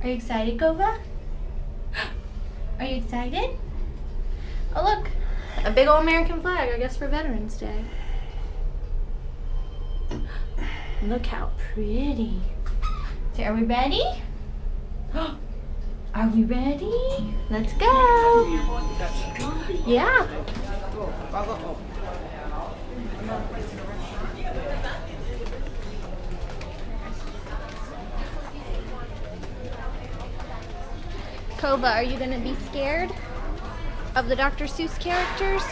Are you excited, Cova? Are you excited? Oh look, a big old American flag, I guess for Veterans Day. Look how pretty. So are we ready? Are we ready? Let's go. Yeah. Cova, are you gonna be scared of the Dr. Seuss characters?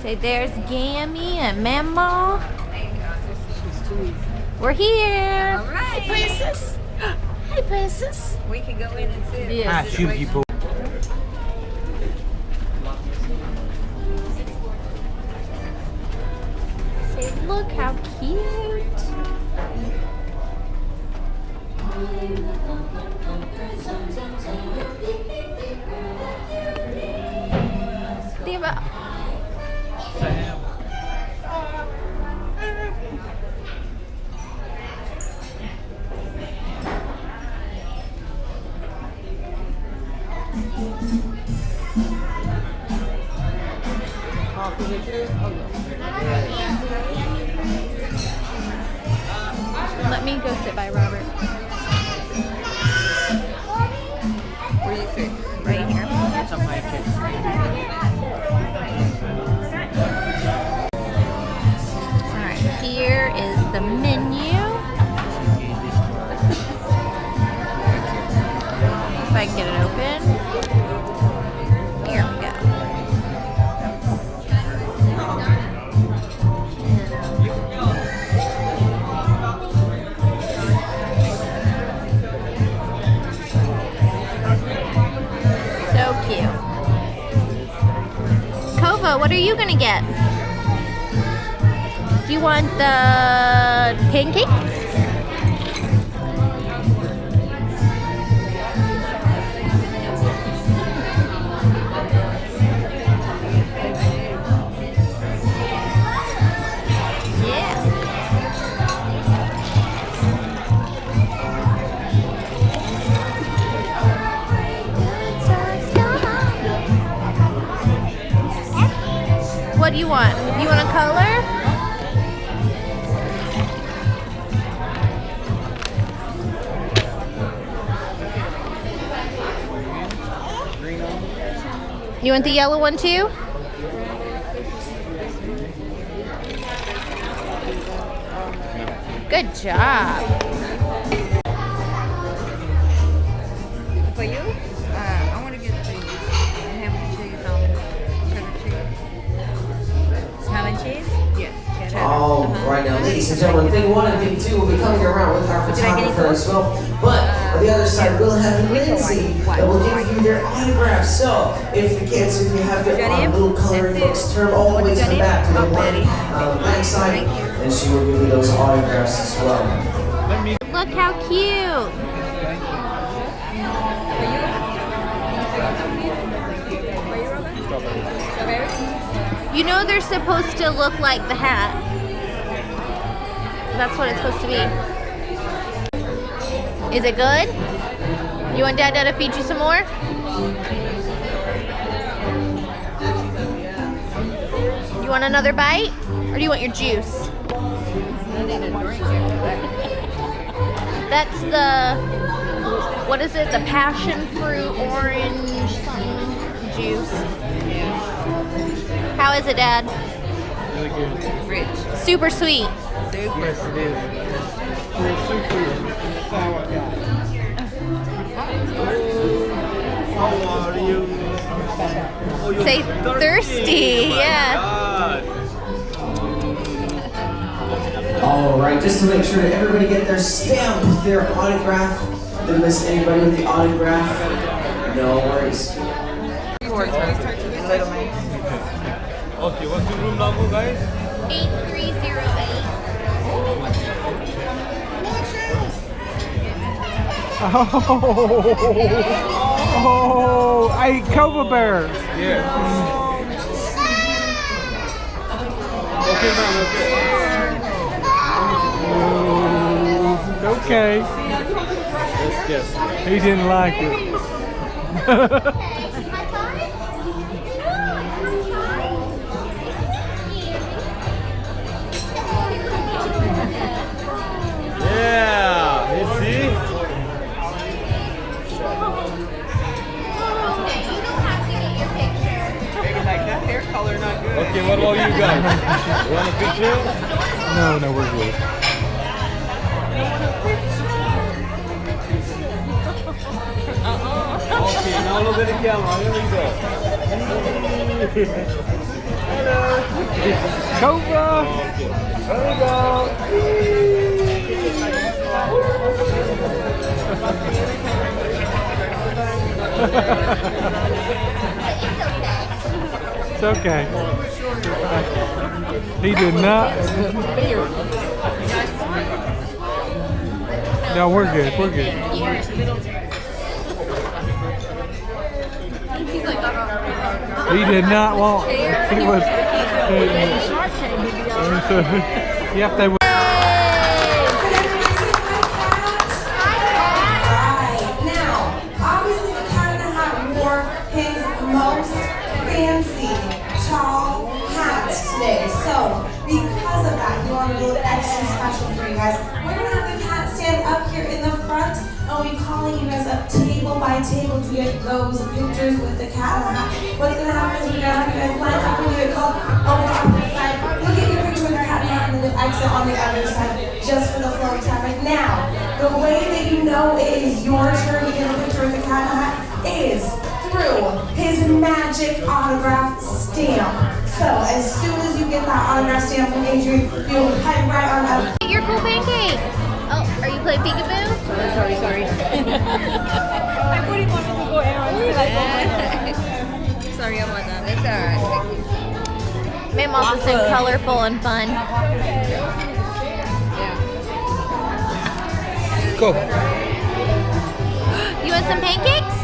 Say there's Gammy and Mama. We're here. All right. Hey, princess. Hey, princess. We can go in and sit. Yes. Say, look how cute. Diva. Let me go sit by Robert. Where do you sit? Right here. Alright, here is the menu. If I can get it open. Here we go. So cute. Cova, what are you gonna get? Do you want the pancake? What do you want? You want a color? You want the yellow one too? Good job. For you? I want to get the ham and cheese on cheddar cheese. Ham and cheese? Yes. All right now, ladies and gentlemen, thing one and thing two will be coming around with our photographer as well. But on the other side, we'll have Lindsay that will give you their autographs. So if the kids, if you have your little coloring books, turn all the way to the back to the blank side, and she will give you those autographs as well. Look how cute. You know they're supposed to look like the hat. That's what it's supposed to be. Is it good? You want Dad to feed you some more? You want another bite? Or do you want your juice? That's the, what is it? The passion fruit orange juice. How is it, Dad? Really good. Rich. Super sweet. Super. Yes, it is. You're a super sour guy. How are you? Oh, you're Say thirsty, yeah. All right, just to make sure that everybody get their stamp, their autograph. Didn't miss anybody with the autograph. No worries. Little man. Okay, what's the room number, guys? 8308. Oh, I Cova bears. Yeah. Okay. He didn't like it. Yeah, you see? Okay, what about you guys? You want a picture? No, we're good. Okay, now look at the camera. Here we go. Hello. Cova! There we go. It's okay. He did not. No, we're good. We're good. He did not want. He was. Yep, they were. Now, obviously the cat in the hat wore his most fancy, tall hat today. So, because of that, we want to do it extra special for you guys. We're going to have the cat stand up here in the front, and we'll be calling you guys up table by table to get those pictures with the cat in the hat. What's going to happen is we're going to have you guys line up when you get called over on this side. You'll get your picture with the cat in the hat, and then you'll exit on the other side, just for the flow of traffic. Now, the way that you know it is your turn to get a picture with the cat in the hat is through his magic autograph stamp. So, as soon as you get that autograph stamp from Adrian, you'll head right on up. Your cool pancake. Oh, are you playing peekaboo? Sorry. I put him on the go errands. Sorry about that. It's alright. Made also so colorful and fun. Go. You want some pancakes?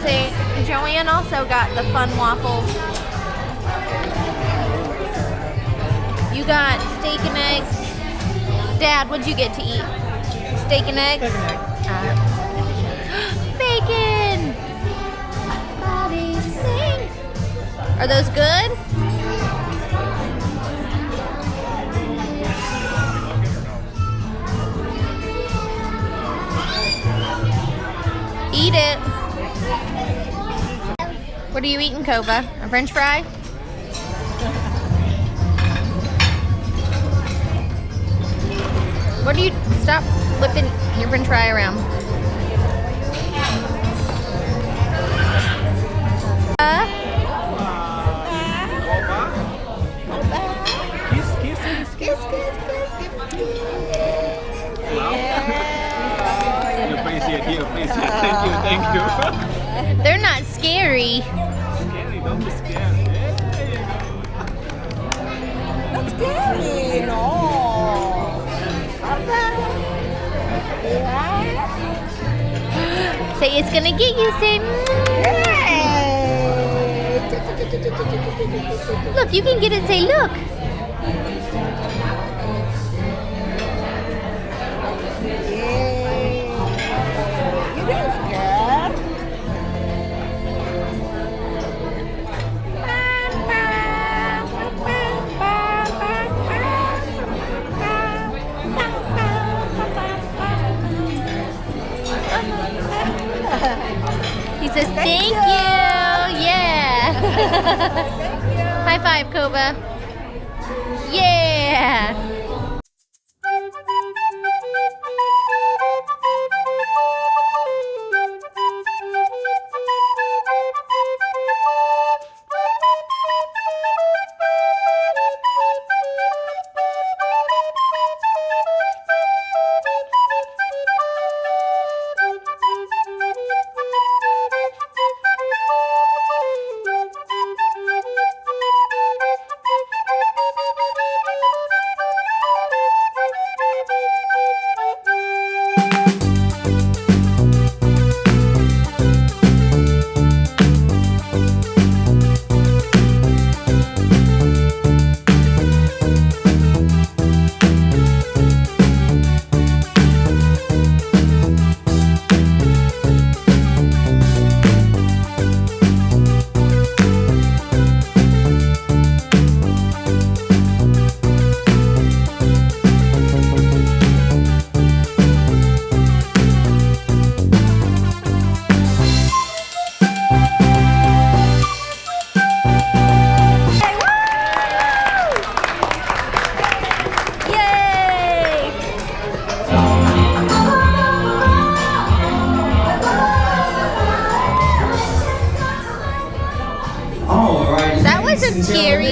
See, Joanne also got the fun waffles. You got steak and eggs. Dad, what'd you get to eat? Steak and eggs? Bacon! Bobby, sing! Are those good? Eat it. What are you eating, Cova? A French fry? What do you... Stop flipping your French fry around. Kiss. You appreciate. Thank you. They're not scary. Scary, don't be scared. That's scary. No. Say it's gonna get you, say. Look, you can get it, say look. He says, thank you. Yeah. High five, Cova. Yeah.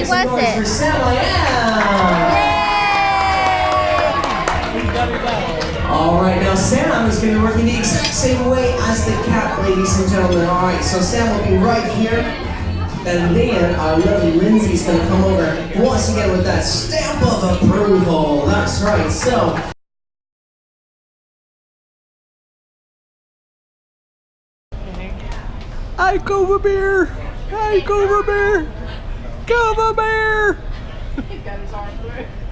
make some was noise for it? Sam I am. All right, now Sam is going to be working the exact same way as the cat, ladies and gentlemen. All right, so Sam will be right here. And then our lovely Lindsay's going to come over once again with that stamp of approval. That's right, so. Hi, Cova Bear! Hi, Cova Bear! Cova Bear!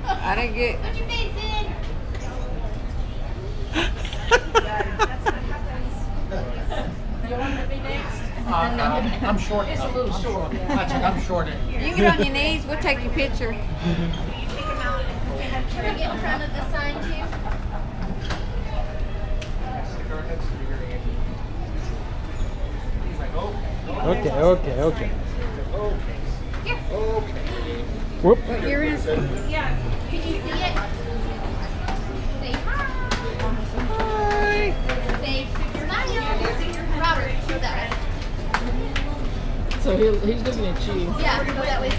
I didn't get. Put your face in. I'm short. It's a little short. I'm short. You can get on your knees. We'll take your picture. Can we get in front of the sign too? Okay. Whoop. What year is it? Yeah. Can you see it? Say hi. Hi. Say smile. Robert, go that way. So he's looking at you. Yeah, go that way.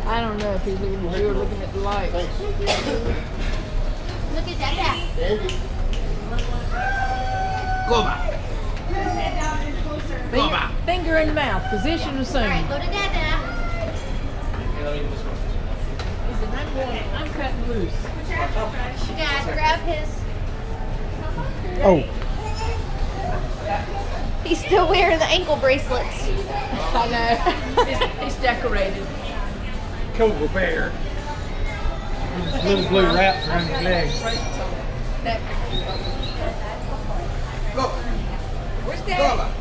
I don't know if he's looking at you or looking at the lights. Look at that. Cova. Finger in the mouth. Position the All same. right, go to Dada. He said, I'm cutting loose. Dad, grab his. Oh. He's still wearing the ankle bracelets. I know. He's decorated. Cova Bear. Little blue wraps around his legs. Where's Dad?